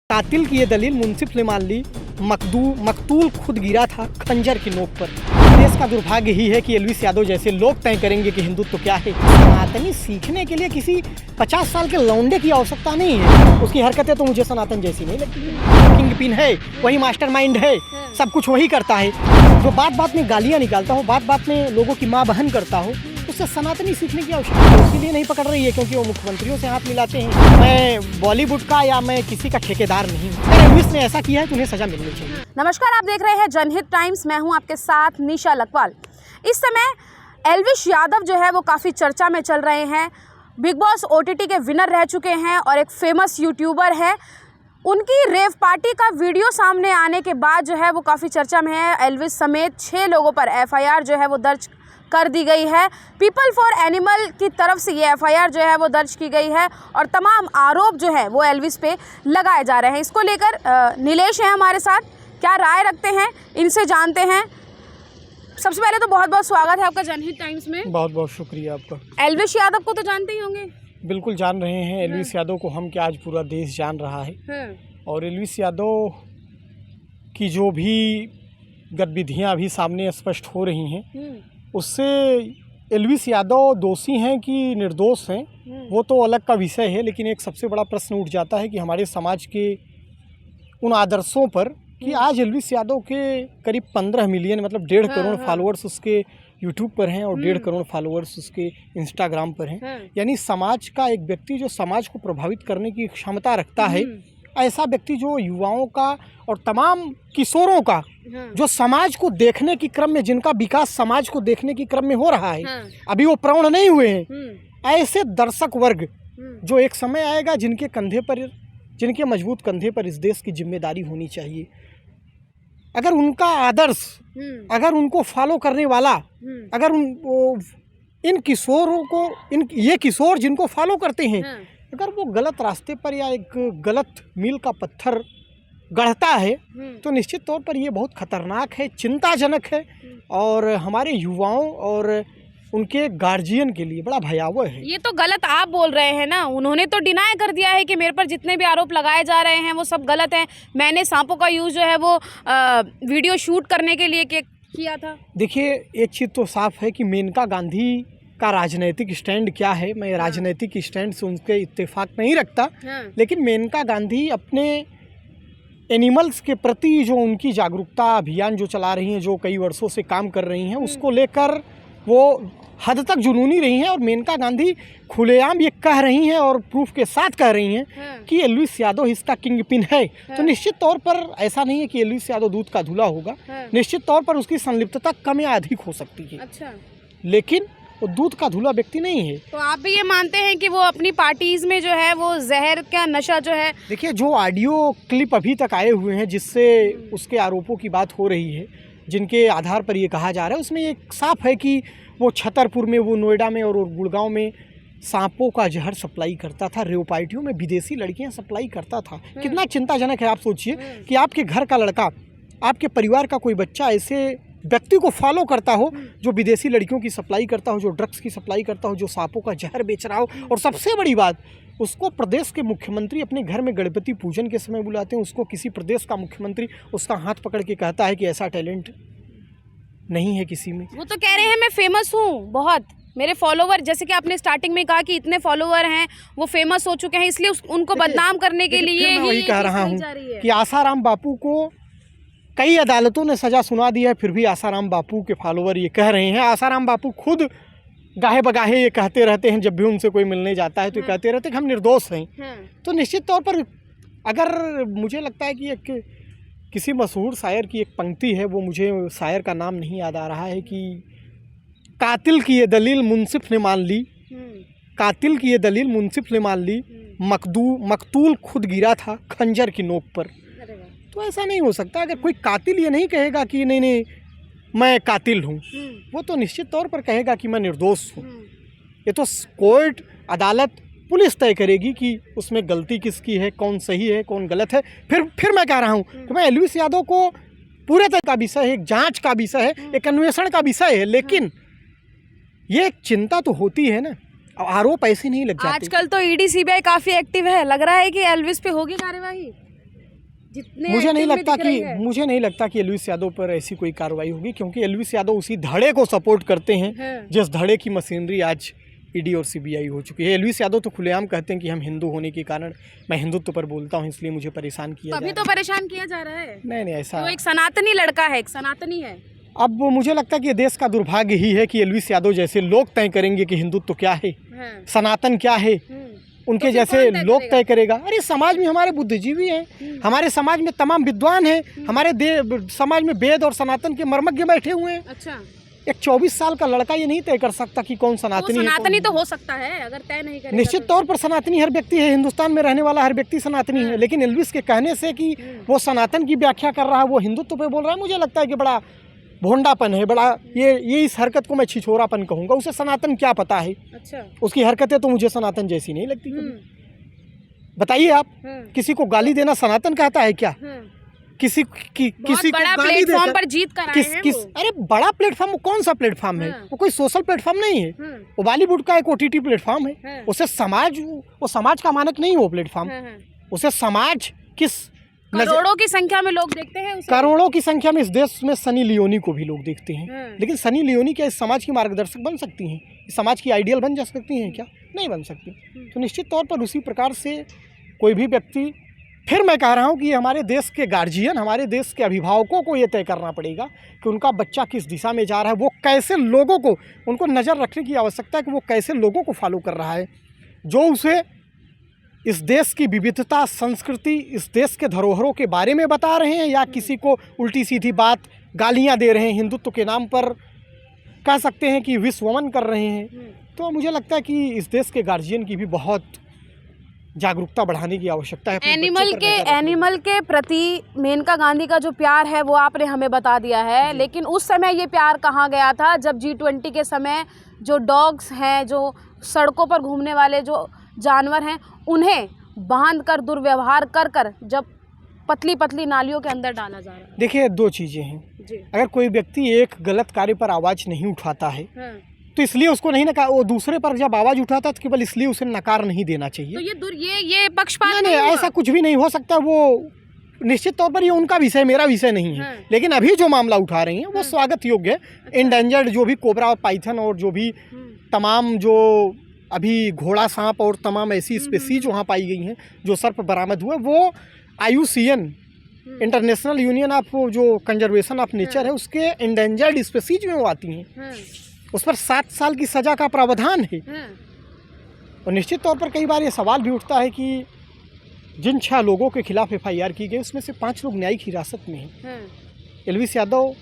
कातिल की ये दलील मुंसिफ ने मान ली। मकतूल खुद गिरा था खंजर की नोक पर। देश का दुर्भाग्य ही है कि एल्विस यादव जैसे लोग तय करेंगे कि हिंदुत्व क्या है। सनातनी सीखने के लिए किसी 50 साल के लौंडे की आवश्यकता नहीं है। उसकी हरकतें तो मुझे सनातन जैसी नहीं लगती है। किंग पिन है, वही मास्टरमाइंड है, सब कुछ वही करता है। जो बात बात में गालियाँ निकालता हो, बात बात में लोगों की माँ बहन करता हो, उससे सनातनी सीखने की आवश्यकता इसीलिए नहीं पकड़ रही है क्योंकि वो मुख्यमंत्रियों से हाथ मिलाते हैं। मैं बॉलीवुड का या मैं किसी का ठेकेदार नहीं हूँ। अगर एल्विस ने ऐसा किया है तो उन्हें सजा मिलनी चाहिए। नमस्कार, आप देख रहे हैं जनहित टाइम्स। मैं हूं आपके साथ निशा लकवाल। इस समय एल्विस यादव जो है वो काफ़ी चर्चा में चल रहे हैं। बिग बॉस OTT के विनर रह चुके हैं और एक फेमस यूट्यूबर है। उनकी रेव पार्टी का वीडियो सामने आने के बाद जो है वो काफ़ी चर्चा में है। एल्विस समेत 6 लोगों पर FIR जो है वो दर्ज कर दी गई है। पीपल फॉर एनिमल की तरफ से ये FIR जो है वो दर्ज की गई है और तमाम आरोप जो है वो एल्विस पे लगाए जा रहे हैं। इसको लेकर नीलेश हैं हमारे साथ, क्या राय रखते हैं इनसे जानते हैं। सबसे पहले तो बहुत बहुत स्वागत है आपका जनहित टाइम्स में। बहुत बहुत शुक्रिया आपका। एल्विस यादव को तो जानते ही होंगे। बिल्कुल जान रहे हैं एल्विस यादव को, हम क्या आज पूरा देश जान रहा है। और एल्विस यादव की जो भी गतिविधियाँ अभी सामने स्पष्ट हो रही हैं उससे एल्विस यादव दोषी हैं कि निर्दोष हैं वो तो अलग का विषय है। लेकिन एक सबसे बड़ा प्रश्न उठ जाता है कि हमारे समाज के उन आदर्शों पर कि आज एल्विस यादव के करीब 15 मिलियन मतलब 1.5 करोड़ फॉलोअर्स उसके यूट्यूब पर हैं और 1.5 करोड़ फॉलोअर्स उसके इंस्टाग्राम पर हैं। यानी समाज का एक व्यक्ति जो समाज को प्रभावित करने की क्षमता रखता है, ऐसा व्यक्ति जो युवाओं का और तमाम किशोरों का जो समाज को देखने के क्रम में, जिनका विकास समाज को देखने के क्रम में हो रहा है, अभी वो प्रौढ़ नहीं हुए हैं, ऐसे दर्शक वर्ग जो एक समय आएगा जिनके कंधे पर, जिनके मजबूत कंधे पर इस देश की जिम्मेदारी होनी चाहिए। अगर उनका आदर्श, अगर उनको फॉलो करने वाला, अगर इन किशोरों को, ये किशोर जिनको फॉलो करते हैं, अगर वो गलत रास्ते पर या एक गलत मील का पत्थर गढ़ता है तो निश्चित तौर पर ये बहुत खतरनाक है, चिंताजनक है और हमारे युवाओं और उनके गार्जियन के लिए बड़ा भयावह है। ये तो गलत आप बोल रहे हैं ना, उन्होंने तो डिनाई कर दिया है कि मेरे पर जितने भी आरोप लगाए जा रहे हैं वो सब गलत हैं। मैंने सांपों का यूज़ जो है वो वीडियो शूट करने के लिए किया था। देखिए, एक चीज़ तो साफ है कि मेनका गांधी का राजनीतिक स्टैंड क्या है। मैं राजनीतिक स्टैंड से उनके इत्तेफाक नहीं रखता, लेकिन मेनका गांधी अपने एनिमल्स के प्रति जो उनकी जागरूकता अभियान जो चला रही हैं, जो कई वर्षों से काम कर रही हैं, उसको लेकर वो हद तक जुनूनी रही हैं। और मेनका गांधी खुलेआम ये कह रही हैं और प्रूफ के साथ कह रही हैं कि एल्विस यादव इसका किंग पिन है। तो निश्चित तौर पर ऐसा नहीं है कि एल्विस यादव दूध का धुला होगा। निश्चित तौर पर उसकी संलिप्तता कम या अधिक हो सकती है। अच्छा। लेकिन वो दूध का धुला व्यक्ति नहीं है। तो आप भी ये मानते हैं कि वो अपनी पार्टीज में जो है वो जहर का नशा जो है। देखिए, जो ऑडियो क्लिप अभी तक आए हुए हैं जिससे उसके आरोपों की बात हो रही है, जिनके आधार पर ये कहा जा रहा है, उसमें ये साफ है कि वो छतरपुर में, वो नोएडा में और गुड़गांव में सांपों का जहर सप्लाई करता था। रेव पार्टियों में विदेशी लड़कियां सप्लाई करता था। कितना चिंताजनक है। आप सोचिए कि आपके घर का लड़का, आपके परिवार का कोई बच्चा ऐसे व्यक्ति को फॉलो करता हो जो विदेशी लड़कियों की सप्लाई करता हो, जो ड्रग्स की सप्लाई करता हो, जो सांपों का जहर बेच रहा हो। और सबसे बड़ी बात, उसको प्रदेश के मुख्यमंत्री अपने घर में गणपति पूजन के समय बुलाते हैं। उसको किसी प्रदेश का मुख्यमंत्री उसका हाथ पकड़ के कहता है कि ऐसा टैलेंट नहीं है किसी में। वो तो कह रहे हैं मैं फेमस हूँ बहुत, मेरे फॉलोवर, जैसे कि आपने स्टार्टिंग में कहा कि इतने फॉलोवर हैं, वो फेमस हो चुके हैं, इसलिए उनको बदनाम करने के लिए मैं वही कह रहा हूँ कि आसाराम बापू को कई अदालतों ने सज़ा सुना दी है, फिर भी आसाराम बापू के फॉलोवर ये कह रहे हैं। आसाराम बापू खुद गाहे बगाहे ये कहते रहते हैं, जब भी उनसे कोई मिलने जाता है तो ये कहते रहते हैं कि हम निर्दोष हैं। तो निश्चित तौर पर अगर मुझे लगता है कि एक किसी मशहूर शायर की एक पंक्ति है, वो मुझे शायर का नाम नहीं याद आ रहा है, कि कातिल की ये दलील मुंसिफ ने मान ली, कातिल की ये दलील मुंसिफ ने मान ली, मकतूल खुद गिरा था खंजर की नोक पर। तो ऐसा नहीं हो सकता। अगर कोई कातिल ये नहीं कहेगा कि नहीं मैं कातिल हूँ, वो तो निश्चित तौर पर कहेगा कि मैं निर्दोष हूँ। ये तो कोर्ट, अदालत, पुलिस तय करेगी कि उसमें गलती किसकी है, कौन सही है, कौन गलत है। फिर मैं कह रहा हूँ कि मैं एल्विस यादव को पूरे तरह का विषय है, एक जांच का विषय है, एक अन्वेषण का विषय है। लेकिन ये एक चिंता तो होती है ना, आरोप ऐसे नहीं लग जाते। आजकल तो ED CBI काफ़ी एक्टिव है, लग रहा है कि एल्विस पे होगी कार्यवाही। जितने मुझे नहीं active में लगता दिख रही है। मुझे नहीं लगता कि एलविस यादव पर ऐसी कोई कार्रवाई होगी, क्योंकि एलविस यादव उसी धड़े को सपोर्ट करते हैं जिस धड़े की मशीनरी आज ईडी और सीबीआई हो चुकी है। एलविस यादव तो खुलेआम कहते हैं कि हम हिंदू होने के कारण मैं हिंदुत्व पर बोलता हूँ, इसलिए मुझे परेशान किया जा रहा है। तो परेशान किया जा रहा है। नहीं ऐसा, वो एक सनातनी लड़का है, एक सनातनी है। अब मुझे लगता है कि देश का दुर्भाग्य ही है कि एलविस यादव जैसे लोग तय करेंगे कि हिंदुत्व क्या है, सनातन क्या है, उनके जैसे लोग तय करेगा। अरे समाज में हमारे बुद्धिजीवी हैं, हमारे समाज में तमाम विद्वान हैं, हमारे समाज में वेद और सनातन के मर्मज्ञ बैठे हुए हैं। अच्छा, एक 24 साल का लड़का ये नहीं तय कर सकता कि कौन सनातनी है। सनातनी तो हो सकता है अगर तय नहीं करेगा। निश्चित तौर पर सनातनी हर व्यक्ति है, हिंदुस्तान में रहने वाला हर व्यक्ति सनातनी है, लेकिन एलविस के कहने से कि वो सनातन की व्याख्या कर रहा है, वो हिंदुत्व पे बोल रहा है, मुझे लगता है कि बड़ा भोंडापन है, बड़ा ये इस हरकत को मैं छिछोरापन कहूँगा। उसे सनातन क्या पता है। अच्छा, उसकी हरकतें तो मुझे सनातन जैसी नहीं लगती। बताइए आप, किसी को गाली देना सनातन कहता है क्या? किसी को गाली प्लेटफॉर्म पर जीत कर आए हैं वो। अरे बड़ा प्लेटफॉर्म, कौन सा प्लेटफॉर्म है? वो कोई सोशल प्लेटफॉर्म नहीं है, वो बॉलीवुड का एक ओटीटी प्लेटफॉर्म है। उसे समाज का मानक नहीं है वो प्लेटफॉर्म। उसे समाज किस करोड़ों की संख्या में लोग देखते हैं उसे। करोड़ों की संख्या में इस देश में सनी लियोनी को भी लोग देखते हैं, लेकिन सनी लियोनी क्या इस समाज की मार्गदर्शक बन सकती हैं? इस समाज की आइडियल बन जा सकती हैं क्या? नहीं बन सकती। तो निश्चित तौर पर उसी प्रकार से कोई भी व्यक्ति, फिर मैं कह रहा हूँ कि हमारे देश के गार्जियन, हमारे देश के अभिभावकों को ये तय करना पड़ेगा कि उनका बच्चा किस दिशा में जा रहा है, वो कैसे लोगों को, उनको नज़र रखने की आवश्यकता है कि वो कैसे लोगों को फॉलो कर रहा है, जो उसे इस देश की विविधता, संस्कृति, इस देश के धरोहरों के बारे में बता रहे हैं या किसी को उल्टी सीधी बात, गालियाँ दे रहे हैं, हिंदुत्व के नाम पर कह सकते हैं कि विश्वमन कर रहे हैं। तो मुझे लगता है कि इस देश के गार्जियन की भी बहुत जागरूकता बढ़ाने की आवश्यकता है। एनिमल के प्रति मेनका गांधी का जो प्यार है वो आपने हमें बता दिया है, लेकिन उस समय ये प्यार कहाँ गया था जब G20 के समय जो डॉग्स हैं, जो सड़कों पर घूमने वाले जो जानवर हैं, उन्हें बांध कर दुर्व्यवहार कर जब पतली पतली नालियों के अंदर डाला जा रहा है। देखिए, दो चीज़ें हैं। अगर कोई व्यक्ति एक गलत कार्य पर आवाज़ नहीं उठाता है तो इसलिए उसको नहीं नकार, वो दूसरे पर जब आवाज़ उठाता है तो केवल इसलिए उसे नकार नहीं देना चाहिए। तो ये पक्षपात नहीं, ऐसा कुछ भी नहीं हो सकता। वो निश्चित तौर पर ये उनका विषय, मेरा विषय नहीं है। लेकिन अभी जो मामला उठा रही हैं वो स्वागत योग्य है। इंडेंजर्ड जो भी कोबरा, पाइथन और जो भी तमाम जो अभी घोड़ा सांप और तमाम ऐसी स्पीसीज वहाँ पाई गई हैं, जो सर्प बरामद हुए, वो IUCN इंटरनेशनल यूनियन ऑफ जो कंजर्वेशन ऑफ नेचर है उसके इंडेंजर्ड स्पीसीज में वो आती हैं। उस पर 7 साल की सज़ा का प्रावधान है। और निश्चित तौर पर कई बार ये सवाल भी उठता है कि जिन 6 लोगों के खिलाफ FIR की गई उसमें से 5 लोग न्यायिक हिरासत में हैं। एलविस यादव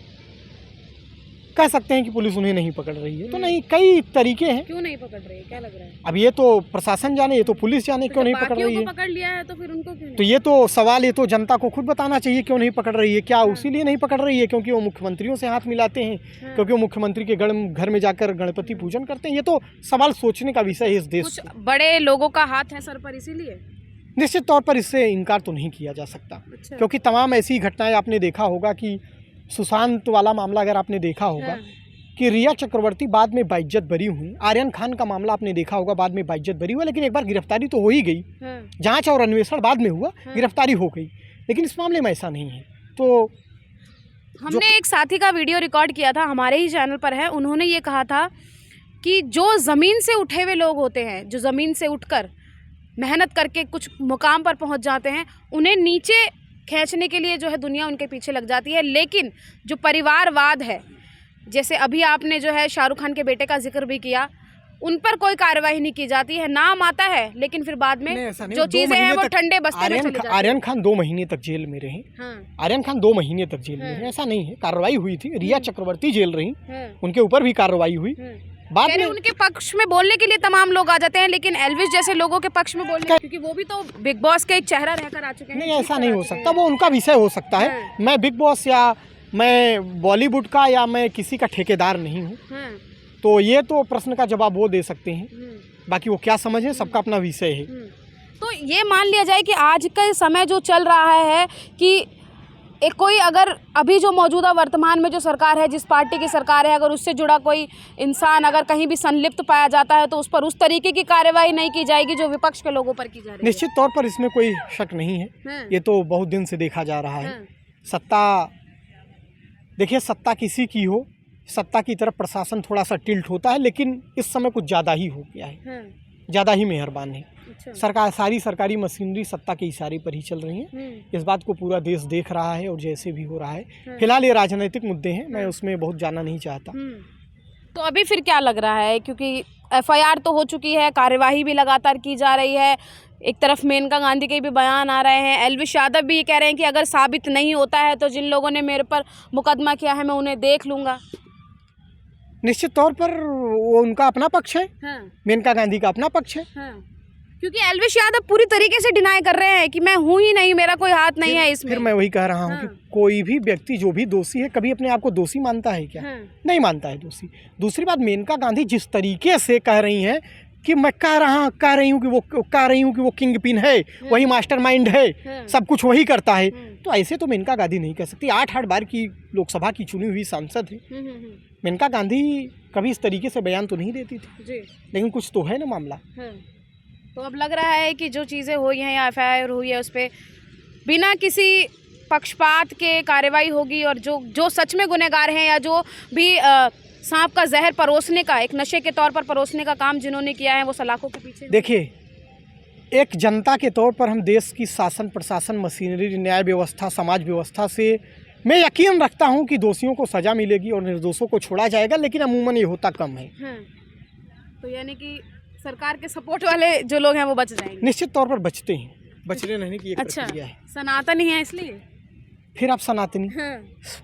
कह सकते हैं कि पुलिस उन्हें नहीं पकड़ रही है, तो नहीं, कई तरीके हैं। क्यों नहीं पकड़ रही है, क्या लग रहा है? अब ये तो प्रशासन जाने, ये तो पुलिस जाने क्यों नहीं पकड़ रही है। पकड़ लिया है तो फिर उनको क्यों नहीं? तो ये तो सवाल, ये तो जनता को खुद बताना चाहिए क्यों नहीं पकड़ रही है। क्या उसीलिए नहीं पकड़ रही है क्योंकि वो मुख्यमंत्रियों से हाथ मिलाते हैं, क्योंकि वो मुख्यमंत्री के घर में जाकर गणपति पूजन करते हैं? ये तो सवाल सोचने का विषय है इस देश। बड़े लोगों का हाथ है सर पर, इसीलिए निश्चित तौर पर इससे इनकार तो नहीं किया जा सकता। क्योंकि तमाम ऐसी घटनाएं आपने देखा होगा कि सुशांत वाला मामला अगर आपने देखा होगा कि रिया चक्रवर्ती बाद में बाइज्जत बरी हुई, आर्यन खान का मामला आपने देखा होगा बाद में बाइज्जत बरी हुआ, लेकिन एक बार गिरफ्तारी तो हो ही गई, जांच और अन्वेषण बाद में हुआ, गिरफ्तारी हो गई। लेकिन इस मामले में ऐसा नहीं है। तो हमने एक साथी का वीडियो रिकॉर्ड किया था, हमारे ही चैनल पर है, उन्होंने ये कहा था कि जो ज़मीन से उठे हुए लोग होते हैं, जो ज़मीन से उठकर मेहनत करके कुछ मुकाम पर पहुंच जाते हैं, उन्हें नीचे खींचने के लिए जो है दुनिया उनके पीछे लग जाती है। लेकिन जो परिवारवाद है, जैसे अभी आपने जो है शाहरुख खान के बेटे का जिक्र भी किया, उन पर कोई कार्रवाई नहीं की जाती है। नाम आता है लेकिन फिर बाद में जो चीजें हैं वो ठंडे बस्ते में चली जाती है। आर्यन खान 2 महीने तक जेल में रहे। आर्यन खान 2 महीने तक जेल में रहे, ऐसा नहीं है। कार्रवाई हुई थी, रिया चक्रवर्ती जेल रही, उनके ऊपर भी कार्रवाई हुई। बाद में उनके पक्ष में बोलने के लिए तमाम लोग आ जाते हैं, लेकिन एल्विस जैसे लोगों के पक्ष में बोलने, क्योंकि वो भी तो बिग बॉस का एक चेहरा रहकर आ चुके हैं। नहीं, ऐसा नहीं हो सकता, वो उनका विषय हो सकता है। मैं बिग बॉस या मैं बॉलीवुड का या मैं किसी का ठेकेदार नहीं हूँ, तो ये तो प्रश्न का जवाब वो दे सकते हैं। बाकी वो क्या समझें, सबका अपना विषय है। तो ये मान लिया जाए कि आज का समय जो चल रहा है कि एक कोई अगर अभी जो मौजूदा वर्तमान में जो सरकार है, जिस पार्टी की सरकार है, अगर उससे जुड़ा कोई इंसान अगर कहीं भी संलिप्त पाया जाता है तो उस पर उस तरीके की कार्रवाई नहीं की जाएगी जो विपक्ष के लोगों पर की जा रही है? निश्चित तौर पर इसमें कोई शक नहीं है। ये तो बहुत दिन से देखा जा रहा है। सत्ता, देखिए सत्ता किसी की हो, सत्ता की तरफ प्रशासन थोड़ा सा टिल्ट होता है, लेकिन इस समय कुछ ज़्यादा ही हो गया है, ज़्यादा ही मेहरबान है। अच्छा। सरकार, सारी सरकारी मशीनरी सत्ता के इशारे पर ही चल रही है। इस बात को पूरा देश देख रहा है और जैसे भी हो रहा है। फिलहाल ये राजनीतिक मुद्दे हैं, मैं उसमें बहुत जाना नहीं चाहता। तो अभी फिर क्या लग रहा है, क्योंकि FIR तो हो चुकी है, कार्यवाही भी लगातार की जा रही है, एक तरफ मेनका गांधी के भी बयान आ रहे हैं, एल्विश यादव भी ये कह रहे हैं कि अगर साबित नहीं होता है तो जिन लोगों ने मेरे पर मुकदमा किया है मैं उन्हें देख लूँगा। निश्चित तौर पर वो उनका अपना पक्ष है। मेनका गांधी का अपना पक्ष है। क्योंकि एल्विश यादव पूरी तरीके से डिनाई कर रहे हैं कि मैं हूँ ही नहीं, मेरा कोई हाथ नहीं है इसमें। फिर मैं वही कह रहा हूँ कि कोई भी व्यक्ति जो भी दोषी है कभी अपने आप को दोषी मानता है क्या? नहीं मानता है दोषी। दूसरी बात, मेनका गांधी जिस तरीके से कह रही हैं कि मैं कह रही हूँ कि वो किंग पिन है, वही मास्टरमाइंड है, सब कुछ वही करता है, तो ऐसे तो मेनका गांधी नहीं कह सकती। 8 बार की लोकसभा की चुनी हुई सांसद है। मेनका गांधी कभी इस तरीके से बयान तो नहीं देती थी, लेकिन कुछ तो है ना मामला। तो अब लग रहा है कि जो चीज़ें हुई हैं या FIR हुई है उस पर बिना किसी पक्षपात के कार्रवाई होगी, और जो सच में गुनहगार हैं या जो भी सांप का जहर परोसने का, एक नशे के तौर पर परोसने का काम जिन्होंने किया है, वो सलाखों के पीछे। देखिए, एक जनता के तौर पर हम देश की शासन प्रशासन मशीनरी, न्याय व्यवस्था, समाज व्यवस्था से मैं यकीन रखता हूं कि दोषियों को सज़ा मिलेगी और निर्दोषों को छोड़ा जाएगा, लेकिन अमूमन ये होता कम है। तो यानी कि सरकार के सपोर्ट वाले जो लोग हैं वो बच जाएंगे? निश्चित तौर पर बचते हैं, बचने रहने की एक प्रक्रिया है। सनातनी है इसलिए फिर आप सनातनी।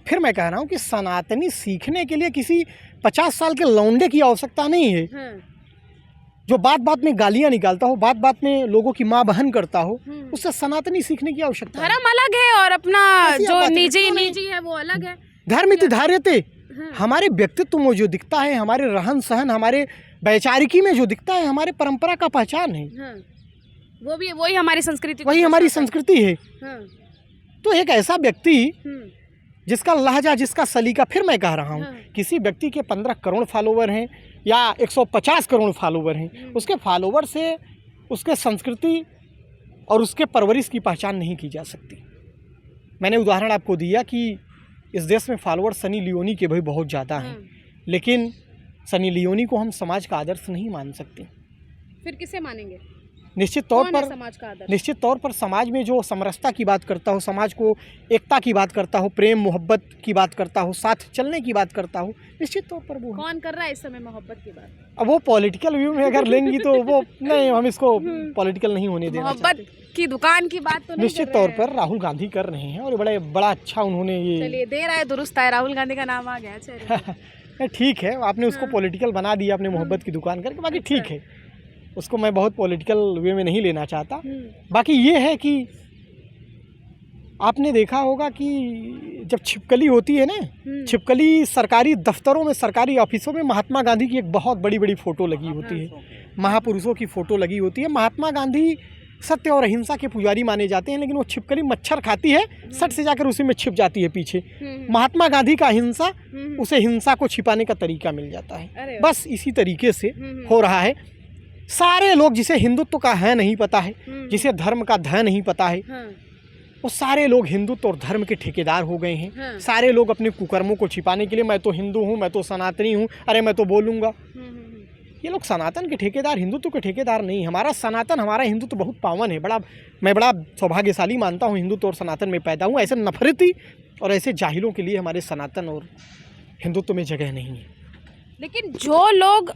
फिर मैं कह रहा हूँ कि सनातनी सीखने के लिए किसी 50 साल के लौंडे की आवश्यकता नहीं है, जो बात बात में गालियाँ निकालता हो, बात बात में लोगों की माँ बहन करता हो, उससे सनातनी सीखने की आवश्यकता। धर्म अलग है और अपना जो निजी है वो अलग है। धर्म इति धार्यते, हमारे व्यक्तित्व में जो दिखता है, हमारे रहन सहन, हमारे वैचारिकी में जो दिखता है, हमारे परंपरा का पहचान है। वो भी वही हमारी संस्कृति, वही हमारी संस्कृति है। तो एक ऐसा व्यक्ति जिसका लहजा, जिसका सलीका, फिर मैं कह रहा हूँ, किसी व्यक्ति के 15 करोड़ फॉलोवर हैं या 150 करोड़ फॉलोवर हैं, उसके फॉलोवर से उसके संस्कृति और उसके परवरिश की पहचान नहीं की जा सकती। मैंने उदाहरण आपको दिया कि इस देश में फॉलोवर सनी लियोनी के भी बहुत ज़्यादा हैं, लेकिन सनी लियोनी को हम समाज का आदर्श नहीं मान सकते। फिर किसे मानेंगे? निश्चित तौर पर समाज में जो समरसता की बात करता हो, समाज को एकता की बात करता हो, प्रेम मोहब्बत की बात करता हो, साथ चलने की बात करता हो, निश्चित तौर पर वो कौन कर रहा है इस समय मोहब्बत की बात? अब वो पॉलिटिकल व्यू में अगर लेंगी तो वो नहीं, हम इसको पॉलिटिकल नहीं होने देना। मोहब्बत की दुकान की बात तो निश्चित तौर पर राहुल गांधी कर रहे हैं और बड़ा अच्छा उन्होंने ये, चलिए दे रहा है, दुरुस्त है, राहुल गांधी का नाम आ गया। ठीक है, आपने उसको पॉलिटिकल बना दिया अपने मोहब्बत की दुकान करके, बाकी ठीक है, उसको मैं बहुत पॉलिटिकल वे में नहीं लेना चाहता। बाकी ये है कि आपने देखा होगा कि जब छिपकली होती है ना, छिपकली सरकारी दफ्तरों में, सरकारी ऑफिसों में महात्मा गांधी की एक बहुत बड़ी फोटो लगी होती है, महापुरुषों की फ़ोटो लगी होती है। महात्मा गांधी सत्य और अहिंसा के पुजारी माने जाते हैं, लेकिन वो छिपकली मच्छर खाती है, सट से जाकर उसी में छिप जाती है पीछे। महात्मा गांधी का अहिंसा, उसे हिंसा को छिपाने का तरीका मिल जाता है। बस इसी तरीके से हो रहा है। सारे लोग, जिसे हिंदुत्व का है नहीं पता है, जिसे धर्म का ध नहीं पता है, वो सारे लोग हिंदुत्व और धर्म के ठेकेदार हो गए हैं। सारे लोग अपने कुकर्मों को छिपाने के लिए, मैं तो हिंदू हूँ, मैं तो सनातनी हूँ, अरे मैं तो बोलूँगा। ये लोग सनातन के ठेकेदार, हिंदुत्व के ठेकेदार नहीं। हमारा सनातन, हमारा हिंदुत्व बहुत पावन है। मैं बड़ा सौभाग्यशाली मानता हूँ हिंदुत्व और सनातन में पैदा हूँ। ऐसे नफरती और ऐसे जाहिलों के लिए हमारे सनातन और हिंदुत्व में जगह नहीं है। लेकिन जो लोग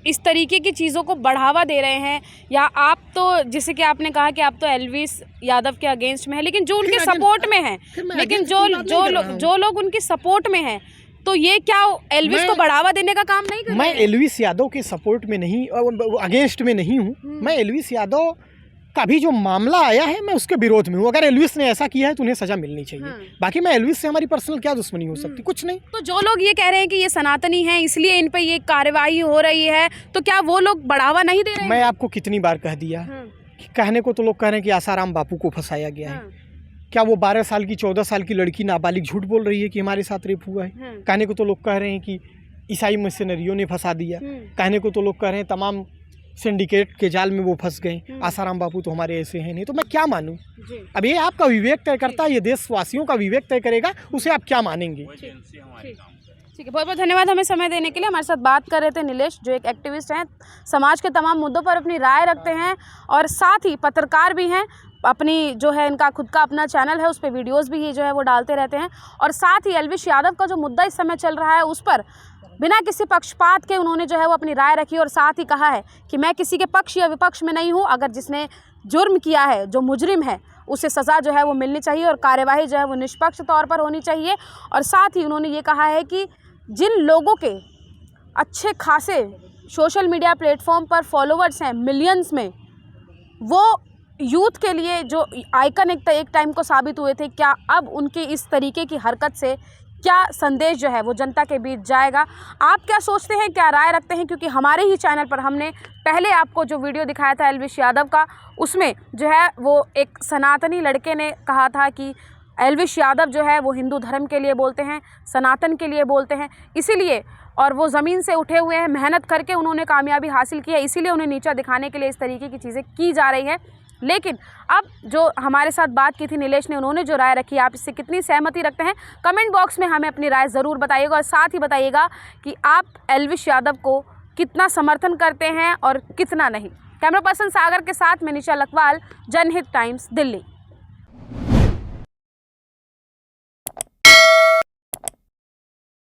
इस तरीके की चीज़ों को बढ़ावा दे रहे हैं, या आप तो, जैसे कि आपने कहा कि आप तो एल्विश यादव के अगेंस्ट में है, लेकिन जो उनके सपोर्ट में है, लेकिन जो लोग उनकी सपोर्ट में हैं, तो ये क्या एल्विश को बढ़ावा देने का काम नहीं कर रहे हैं? मैं एल्विश यादव के सपोर्ट में नहीं, अगेंस्ट में नहीं हूँ। मैं एल्विश यादव का भी जो मामला आया है, मैं उसके विरोध में हूँ। अगर एल्विश ने ऐसा किया है तो उन्हें सजा मिलनी चाहिए। बाकी मैं एल्विश से हमारी पर्सनल क्या दुश्मनी हो सकती, कुछ नहीं। तो जो लोग ये कह रहे हैं कि ये सनातनी हैं इसलिए इन पे ये कार्रवाई हो रही है, तो क्या वो लोग बढ़ावा नहीं दे रहे हैं? मैं आपको कितनी बार कह दिया कि कहने को तो लोग कह रहे हैं कि आसाराम बापू को फंसाया गया है। क्या वो 12 साल की 14 साल की लड़की नाबालिग झूठ बोल रही है कि हमारे साथ रेप हुआ है? कहने को तो लोग कह रहे हैं कि ईसाई मिशनरियों ने फंसा दिया, कहने को तो लोग कह रहे हैं तमाम सिंडिकेट के जाल में वो फंस गए, आसाराम बापू तो हमारे ऐसे हैं नहीं। तो मैं क्या मानूं? अब ये आपका विवेक तय करता है, ये देशवासियों का विवेक तय करेगा, उसे आप क्या मानेंगे? ठीक है, बहुत बहुत धन्यवाद हमें समय देने के लिए। हमारे साथ बात कर रहे थे नीलेश, जो एक एक्टिविस्ट हैं, समाज के तमाम मुद्दों पर अपनी राय रखते हैं और साथ ही पत्रकार भी हैं। अपनी जो है इनका खुद का अपना चैनल है, उस पर वीडियोस भी ये जो है वो डालते रहते हैं। और साथ ही एल्विश यादव का जो मुद्दा इस समय चल रहा है उस पर बिना किसी पक्षपात के उन्होंने जो है वो अपनी राय रखी और साथ ही कहा है कि मैं किसी के पक्ष या विपक्ष में नहीं हूँ। अगर जिसने जुर्म किया है, जो मुजरिम है, उसे सज़ा जो है वो मिलनी चाहिए और कार्यवाही जो है वो निष्पक्ष तौर पर होनी चाहिए। और साथ ही उन्होंने ये कहा है कि जिन लोगों के अच्छे खासे सोशल मीडिया प्लेटफॉर्म पर फॉलोअर्स हैं मिलियंस में, वो यूथ के लिए जो आइकन एक टाइम को साबित हुए थे, क्या अब उनकी इस तरीके की हरकत से क्या संदेश जो है वो जनता के बीच जाएगा? आप क्या सोचते हैं, क्या राय रखते हैं? क्योंकि हमारे ही चैनल पर हमने पहले आपको जो वीडियो दिखाया था एल्विश यादव का, उसमें जो है वो एक सनातनी लड़के ने कहा था कि एल्विश यादव जो है वो हिंदू धर्म के लिए बोलते हैं, सनातन के लिए बोलते हैं, इसीलिए, और वो ज़मीन से उठे हुए हैं, मेहनत करके उन्होंने कामयाबी हासिल की है, इसीलिए उन्हें नीचा दिखाने के लिए इस तरीके की चीज़ें की जा रही है। लेकिन अब जो हमारे साथ बात की थी नीलेश ने, उन्होंने जो राय रखी, आप इससे कितनी सहमति रखते हैं? कमेंट बॉक्स में हमें अपनी राय ज़रूर बताइएगा और साथ ही बताइएगा कि आप एल्विश यादव को कितना समर्थन करते हैं और कितना नहीं। कैमरा पर्सन सागर के साथ मैं निशा लखवाल, जनहित टाइम्स, दिल्ली।